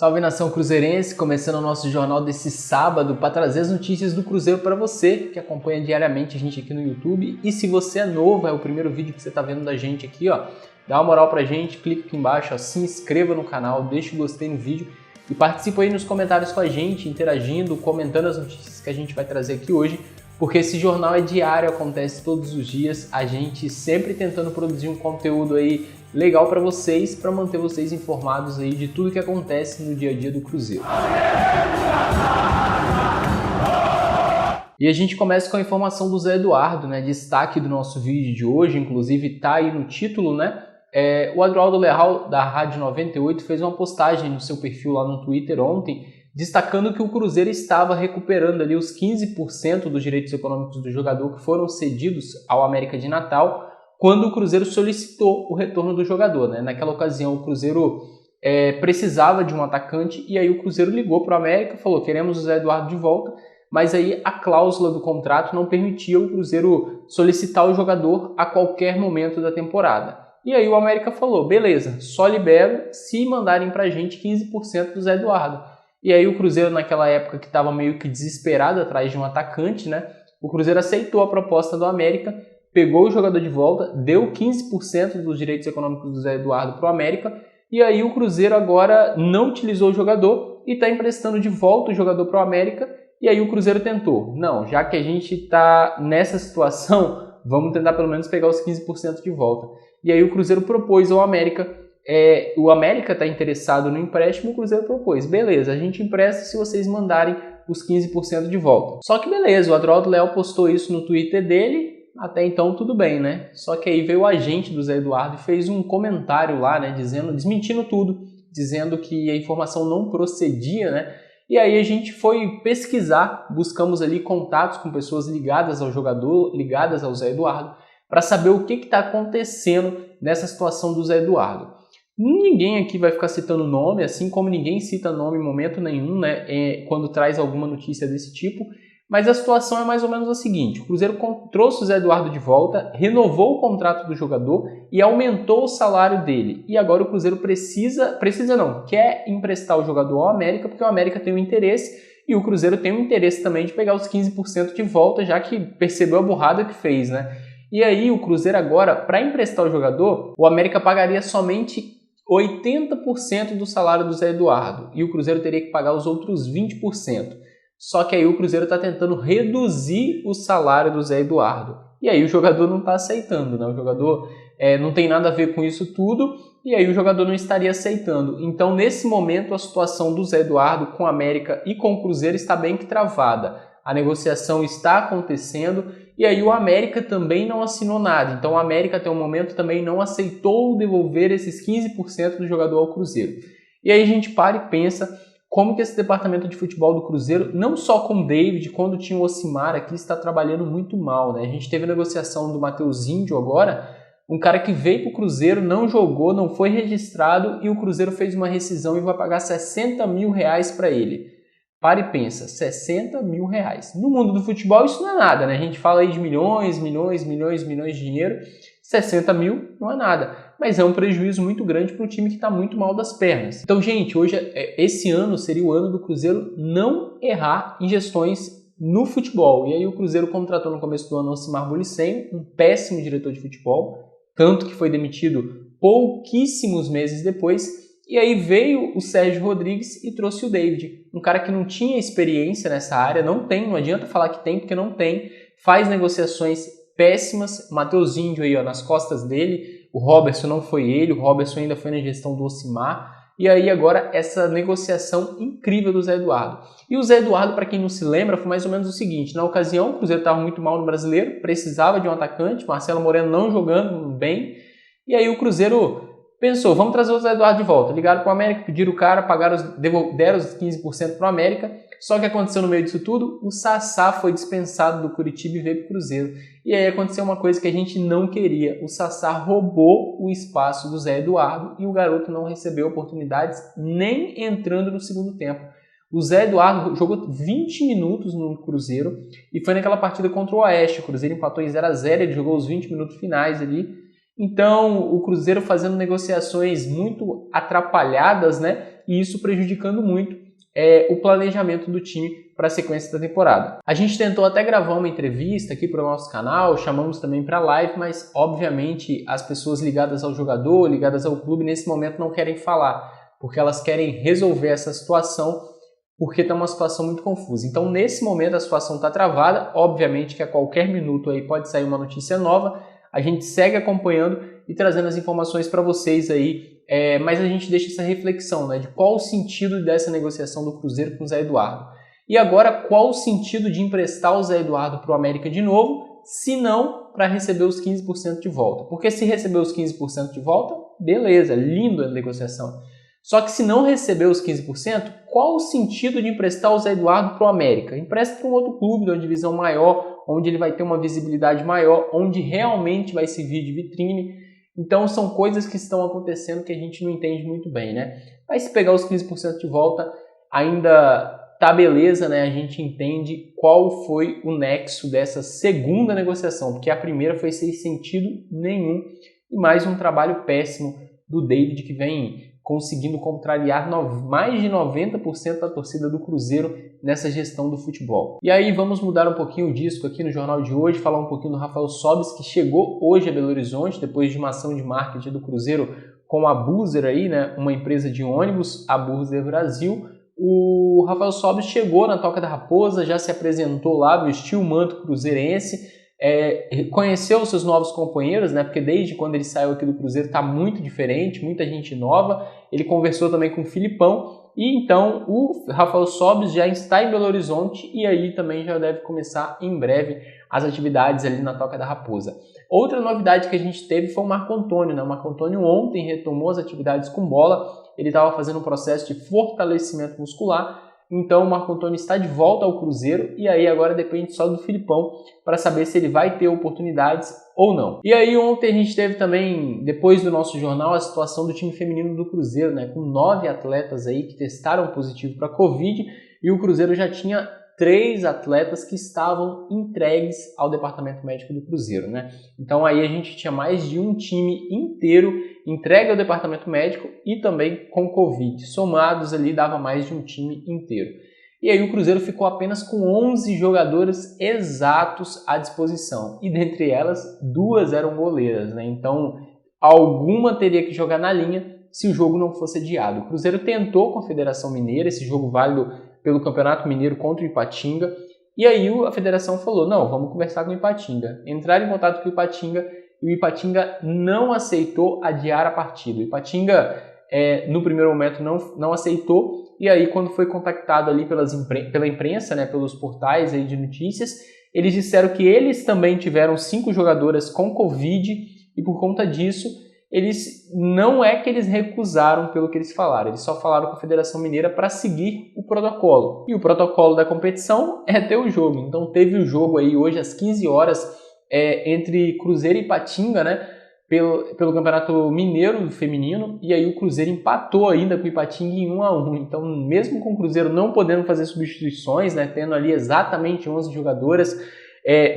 Salve nação cruzeirense, começando o nosso jornal desse sábado para trazer as notícias do Cruzeiro para você que acompanha diariamente a gente aqui no YouTube. E se você é novo, é o primeiro vídeo que você está vendo da gente aqui, ó, dá uma moral pra gente, clica aqui embaixo, ó, se inscreva no canal, deixa o gostei no vídeo e participa aí nos comentários com a gente, interagindo, comentando as notícias que a gente vai trazer aqui hoje, porque esse jornal é diário, acontece todos os dias, a gente sempre tentando produzir um conteúdo aí legal para vocês, para manter vocês informados aí de tudo que acontece no dia a dia do Cruzeiro. E a gente começa com a informação do Zé Eduardo, né? Destaque do nosso vídeo de hoje, inclusive tá aí no título, né? O Adroaldo Leal, da Rádio 98, fez uma postagem no seu perfil lá no Twitter ontem, destacando que o Cruzeiro estava recuperando ali os 15% dos direitos econômicos do jogador que foram cedidos ao América de Natal, quando o Cruzeiro solicitou o retorno do jogador, né? Naquela ocasião, o Cruzeiro precisava de um atacante e aí o Cruzeiro ligou para o América e falou: queremos o Zé Eduardo de volta, mas aí a cláusula do contrato não permitia o Cruzeiro solicitar o jogador a qualquer momento da temporada. E aí o América falou: beleza, só libero se mandarem para a gente 15% do Zé Eduardo. E aí o Cruzeiro, naquela época que estava meio que desesperado atrás de um atacante, né? O Cruzeiro aceitou a proposta do América, pegou o jogador de volta, deu 15% dos direitos econômicos do Zé Eduardo para o América, e aí o Cruzeiro agora não utilizou o jogador e está emprestando de volta o jogador para o América, e aí o Cruzeiro tentou: não, já que a gente está nessa situação, vamos tentar pelo menos pegar os 15% de volta. E aí o Cruzeiro propôs ao América, o América está interessado no empréstimo, o Cruzeiro propôs: beleza, a gente empresta se vocês mandarem os 15% de volta. Só que beleza, o Adroaldo Leal postou isso no Twitter dele, até então tudo bem, né? Só que aí veio o agente do Zé Eduardo e fez um comentário lá, né, desmentindo tudo, dizendo que a informação não procedia, né? E aí a gente foi pesquisar, buscamos ali contatos com pessoas ligadas ao jogador, ligadas ao Zé Eduardo, para saber o que está acontecendo nessa situação do Zé Eduardo. Ninguém aqui vai ficar citando nome, assim como ninguém cita nome em momento nenhum, né, quando traz alguma notícia desse tipo. Mas a situação é mais ou menos a seguinte: o Cruzeiro trouxe o Zé Eduardo de volta, renovou o contrato do jogador e aumentou o salário dele. E agora o Cruzeiro quer emprestar o jogador ao América, porque o América tem um interesse e o Cruzeiro tem um interesse também de pegar os 15% de volta, já que percebeu a burrada que fez, né? E aí o Cruzeiro agora, para emprestar o jogador, o América pagaria somente 80% do salário do Zé Eduardo e o Cruzeiro teria que pagar os outros 20%. Só que aí o Cruzeiro está tentando reduzir o salário do Zé Eduardo. E aí o jogador não está aceitando, né? O jogador não tem nada a ver com isso tudo, e aí o jogador não estaria aceitando. Então, nesse momento, a situação do Zé Eduardo com a América e com o Cruzeiro está bem que travada. A negociação está acontecendo, e aí o América também não assinou nada. Então, o América, até o momento, também não aceitou devolver esses 15% do jogador ao Cruzeiro. E aí a gente para e pensa como que esse departamento de futebol do Cruzeiro, não só com o David, quando tinha o Ocimar aqui, está trabalhando muito mal, né? A gente teve a negociação do Matheus Índio agora, um cara que veio para o Cruzeiro, não jogou, não foi registrado, e o Cruzeiro fez uma rescisão e vai pagar 60 mil reais para ele. Para e pensa, 60 mil reais. No mundo do futebol isso não é nada, né? A gente fala aí de milhões de dinheiro, 60 mil não é nada. Mas é um prejuízo muito grande para um time que está muito mal das pernas. Então, gente, esse ano seria o ano do Cruzeiro não errar em gestões no futebol. E aí o Cruzeiro contratou no começo do ano o Ocimar Bolicem, um péssimo diretor de futebol, tanto que foi demitido pouquíssimos meses depois. E aí veio o Sérgio Rodrigues e trouxe o David, um cara que não tinha experiência nessa área, não adianta falar que tem, porque não tem, faz negociações péssimas, Matheus Índio aí, ó, nas costas dele, o Robertson não foi ele, o Robertson ainda foi na gestão do Ocimar, e aí agora essa negociação incrível do Zé Eduardo. E o Zé Eduardo, para quem não se lembra, foi mais ou menos o seguinte: na ocasião o Cruzeiro estava muito mal no Brasileiro, precisava de um atacante, Marcelo Moreno não jogando bem, e aí o Cruzeiro pensou: vamos trazer o Zé Eduardo de volta. Ligaram para o América, pediram o cara, deram os 15% para o América. Só que aconteceu no meio disso tudo, o Sassá foi dispensado do Curitiba e veio para o Cruzeiro. E aí aconteceu uma coisa que a gente não queria: o Sassá roubou o espaço do Zé Eduardo e o garoto não recebeu oportunidades nem entrando no segundo tempo. O Zé Eduardo jogou 20 minutos no Cruzeiro e foi naquela partida contra o Oeste. O Cruzeiro empatou em 0-0, ele jogou os 20 minutos finais ali. Então, o Cruzeiro fazendo negociações muito atrapalhadas, né? E isso prejudicando muito o planejamento do time para a sequência da temporada. A gente tentou até gravar uma entrevista aqui para o nosso canal, chamamos também para a live, mas obviamente as pessoas ligadas ao jogador, ligadas ao clube, nesse momento não querem falar, porque elas querem resolver essa situação, porque está uma situação muito confusa. Então, nesse momento, a situação está travada. Obviamente que a qualquer minuto aí pode sair uma notícia nova. A gente segue acompanhando e trazendo as informações para vocês aí. Mas a gente deixa essa reflexão, né, de qual o sentido dessa negociação do Cruzeiro com o Zé Eduardo. E agora, qual o sentido de emprestar o Zé Eduardo para o América de novo, se não para receber os 15% de volta? Porque se receber os 15% de volta, beleza, lindo a negociação. Só que se não receber os 15%, qual o sentido de emprestar o Zé Eduardo para o América? Empresta para um outro clube de uma divisão maior, onde ele vai ter uma visibilidade maior, onde realmente vai servir de vitrine. Então são coisas que estão acontecendo que a gente não entende muito bem, né? Mas se pegar os 15% de volta, ainda tá beleza, né? A gente entende qual foi o nexo dessa segunda negociação, porque a primeira foi sem sentido nenhum e mais um trabalho péssimo do David, que vem conseguindo contrariar mais de 90% da torcida do Cruzeiro nessa gestão do futebol. E aí vamos mudar um pouquinho o disco aqui no Jornal de hoje, falar um pouquinho do Rafael Sobis, que chegou hoje a Belo Horizonte, depois de uma ação de marketing do Cruzeiro com a Buser aí, né, uma empresa de ônibus, a Buser Brasil. O Rafael Sobis chegou na Toca da Raposa, já se apresentou lá, vestiu o manto cruzeirense, conheceu os seus novos companheiros, né? Porque desde quando ele saiu aqui do Cruzeiro está muito diferente, muita gente nova. Ele conversou também com o Filipão e então o Rafael Sobis já está em Belo Horizonte e aí também já deve começar em breve as atividades ali na Toca da Raposa. Outra novidade que a gente teve foi o Marco Antônio, né? O Marco Antônio ontem retomou as atividades com bola, ele estava fazendo um processo de fortalecimento muscular. Então o Marco Antônio está de volta ao Cruzeiro e aí agora depende só do Filipão para saber se ele vai ter oportunidades ou não. E aí ontem a gente teve também, depois do nosso jornal, a situação do time feminino do Cruzeiro, né, com 9 atletas aí que testaram positivo para Covid e o Cruzeiro já tinha 3 atletas que estavam entregues ao departamento médico do Cruzeiro, né? Então aí a gente tinha mais de um time inteiro entregue ao departamento médico e também com Covid. Somados ali dava mais de um time inteiro. E aí o Cruzeiro ficou apenas com 11 jogadores exatos à disposição. E dentre elas, 2 eram goleiras, né? Então alguma teria que jogar na linha se o jogo não fosse adiado. O Cruzeiro tentou com a Federação Mineira, esse jogo válido pelo Campeonato Mineiro contra o Ipatinga. E aí a federação falou, não, vamos conversar com o Ipatinga. Entraram em contato com o Ipatinga e o Ipatinga não aceitou adiar a partida. O Ipatinga, no primeiro momento, não aceitou. E aí, quando foi contactado ali pela imprensa, né, pelos portais aí de notícias, eles disseram que eles também tiveram 5 jogadoras com Covid e por conta disso, não é que eles recusaram pelo que eles falaram, eles só falaram com a Federação Mineira para seguir o protocolo. E o protocolo da competição é ter o jogo. Então teve o jogo aí hoje às 15 horas entre Cruzeiro e Ipatinga, né, pelo Campeonato Mineiro feminino, e aí o Cruzeiro empatou ainda com o Ipatinga em 1-1. Então mesmo com o Cruzeiro não podendo fazer substituições, né, tendo ali exatamente 11 jogadoras,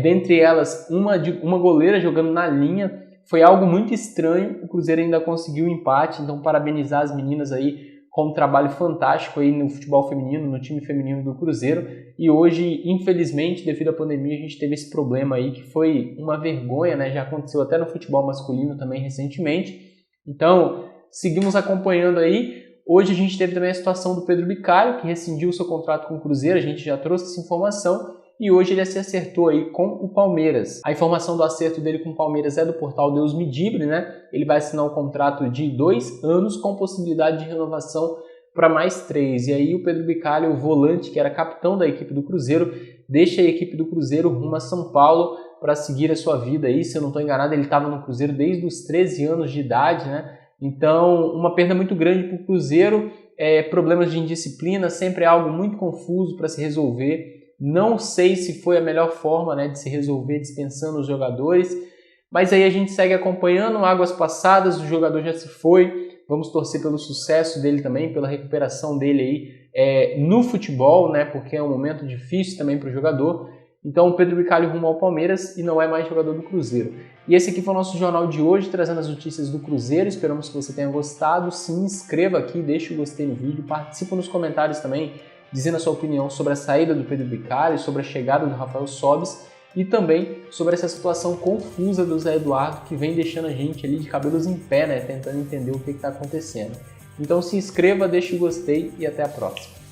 dentre elas uma goleira jogando na linha, foi algo muito estranho. O Cruzeiro ainda conseguiu o empate, então parabenizar as meninas aí com um trabalho fantástico aí no futebol feminino, no time feminino do Cruzeiro. E hoje, infelizmente, devido à pandemia, a gente teve esse problema aí que foi uma vergonha, né? Já aconteceu até no futebol masculino também recentemente. Então, seguimos acompanhando aí. Hoje a gente teve também a situação do Pedro Bicalho, que rescindiu seu contrato com o Cruzeiro, a gente já trouxe essa informação. E hoje ele se acertou aí com o Palmeiras. A informação do acerto dele com o Palmeiras é do portal Deus Me Dibre, né? Ele vai assinar um contrato de 2 anos com possibilidade de renovação para mais 3. E aí o Pedro Bicalho, o volante, que era capitão da equipe do Cruzeiro, deixa a equipe do Cruzeiro rumo a São Paulo para seguir a sua vida aí. Se eu não estou enganado, ele estava no Cruzeiro desde os 13 anos de idade, né? Então, uma perda muito grande para o Cruzeiro. Problemas de indisciplina, sempre é algo muito confuso para se resolver. Não sei se foi a melhor forma, né, de se resolver dispensando os jogadores, mas aí a gente segue acompanhando, águas passadas, o jogador já se foi, vamos torcer pelo sucesso dele também, pela recuperação dele aí no futebol, né, porque é um momento difícil também para o jogador. Então o Pedro Bicalho rumo ao Palmeiras e não é mais jogador do Cruzeiro. E esse aqui foi o nosso jornal de hoje, trazendo as notícias do Cruzeiro. Esperamos que você tenha gostado. Se inscreva aqui, deixe o gostei no vídeo, participe nos comentários também, dizendo a sua opinião sobre a saída do Pedro Bicalho, sobre a chegada do Rafael Sobis e também sobre essa situação confusa do Zé Eduardo, que vem deixando a gente ali de cabelos em pé, né, tentando entender o que está acontecendo. Então se inscreva, deixe o gostei e até a próxima.